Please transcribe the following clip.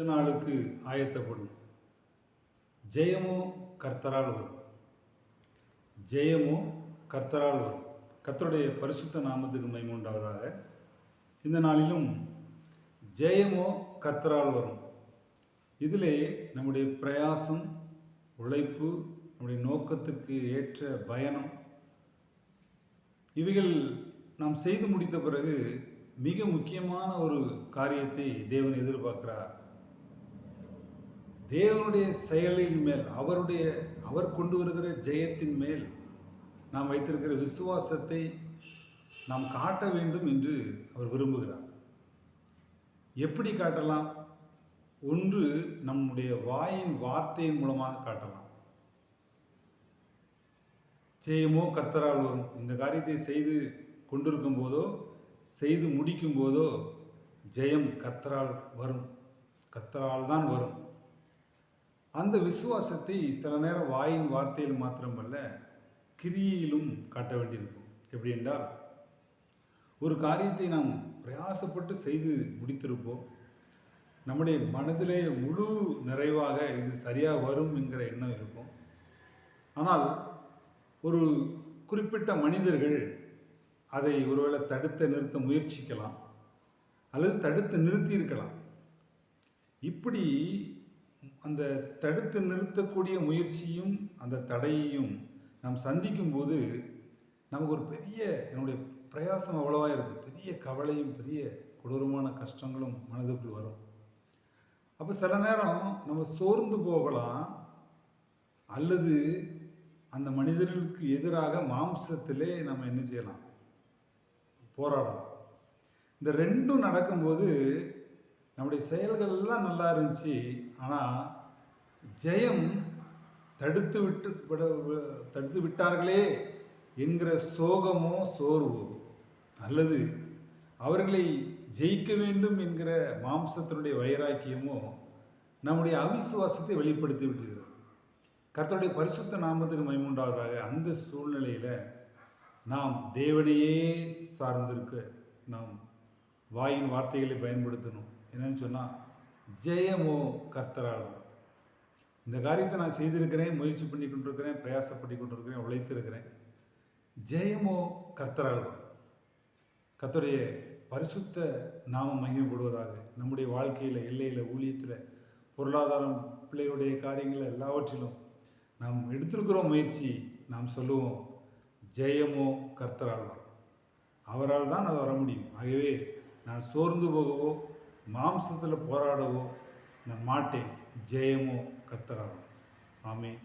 நாளுக்கு ஆயத்தப்படும். ஜெயமோ கர்த்தரால் வரும். ஜெயமோ கர்த்தரால் வரும். கர்த்தருடைய பரிசுத்த நாமத்துக்கு மகிமை உண்டாவதாக. இந்த நாளிலும் ஜெயமோ கர்த்தரால் வரும். இதிலே நம்முடைய பிரயாசம், உழைப்பு, நம்முடைய நோக்கத்துக்கு ஏற்ற பயணம், இவைகள் நாம் செய்து முடித்த பிறகு மிக முக்கியமான ஒரு காரியத்தை தேவன் எதிர்பார்க்கிறார். தேவனுடைய செயலின் மேல், அவர் கொண்டு வருகிற ஜெயத்தின் மேல் நாம் வைத்திருக்கிற விசுவாசத்தை நாம் காட்ட வேண்டும் என்று அவர் விரும்புகிறார். எப்படி காட்டலாம்? ஒன்று, நம்முடைய வாயின் வார்த்தையின் மூலமாக காட்டலாம். ஜெயமோ கர்த்தரால் வரும். இந்த காரியத்தை செய்து கொண்டிருக்கும் போதோ செய்து முடிக்கும் போதோ ஜெயம் கர்த்தரால் வரும். கர்த்தரால் தான் வரும். அந்த விசுவாசத்தை சில நேரம் வாயின் வார்த்தையில் மாத்திரமல்ல, கிரியையிலும் காட்ட வேண்டியிருக்கும். எப்படி என்றால், ஒரு காரியத்தை நாம் பிரயாசப்பட்டு செய்து முடித்திருப்போம். நம்முடைய மனதிலே முழு நிறைவாக இது சரியாக வரும் என்கிற எண்ணம் இருக்கும். ஆனால் ஒரு குறிப்பிட்ட மனிதர்கள் அதை ஒருவேளை தடுத்து நிறுத்த முயற்சிக்கலாம், அல்லது தடுத்து நிறுத்தியிருக்கலாம். இப்படி அந்த தடுத்து நிறுத்தக்கூடிய முயற்சியும் அந்த தடையையும் நாம் சந்திக்கும் போது நமக்கு ஒரு பெரிய, என்னுடைய பிரயாசம் அவ்வளவா இருக்குது, பெரிய கவலையும் பெரிய கொடூரமான கஷ்டங்களும் மனதுக்குள் வரும். அப்போ சில நேரம் நம்ம சோர்ந்து போகலாம், அல்லது அந்த மனிதர்களுக்கு எதிராக மாம்சத்திலே நம்ம என்ன செய்யலாம்? போராடலாம். இந்த ரெண்டும் நடக்கும்போது நம்முடைய செயல்கள்லாம் நல்லா இருந்துச்சு, ஆனால் ஜெயம் தடுத்து விட்டார்களே என்கிற சோகமோ சோர்வோ, அல்லது அவர்களை ஜெயிக்க வேண்டும் என்கிற மாம்சத்தினுடைய வைராக்கியமோ நம்முடைய அவிசுவாசத்தை வெளிப்படுத்தி விடுகிறது. கர்த்தருடைய பரிசுத்த நாமத்துக்கு மகிமை உண்டாவதாக. அந்த சூழ்நிலையில் நாம் தேவனையே சார்ந்திருக்க நாம் வாயின் வார்த்தைகளை பயன்படுத்தணும். என்னன்னு சொன்னால், ஜெயமோ கர்த்தரால் வரும். இந்த காரியத்தை நான் செய்திருக்கிறேன், முயற்சி பண்ணி கொண்டிருக்கிறேன், பிரயாசப்பட்டு கொண்டிருக்கிறேன், உழைத்திருக்கிறேன். ஜெயமோ கர்த்தரால் வரும். கர்த்தருடைய பரிசுத்த நாமம் மகிமைப்படுவதாக. நம்முடைய வாழ்க்கையில், எல்லையில், ஊழியத்தில், பொருளாதாரம், பிள்ளைகளுடைய காரியங்கள் எல்லாவற்றிலும் நாம் எடுத்திருக்கிறோம் முயற்சி. நாம் சொல்லுவோம், ஜெயமோ கர்த்தரால் வரும். அவரால் தான் அது வர முடியும். ஆகவே நான் சோர்ந்து போகவோ மாம்சத்தில் போராடவோ நான் மாட்டேன். ஜெயமோ கர்த்தரால். ஆமென்.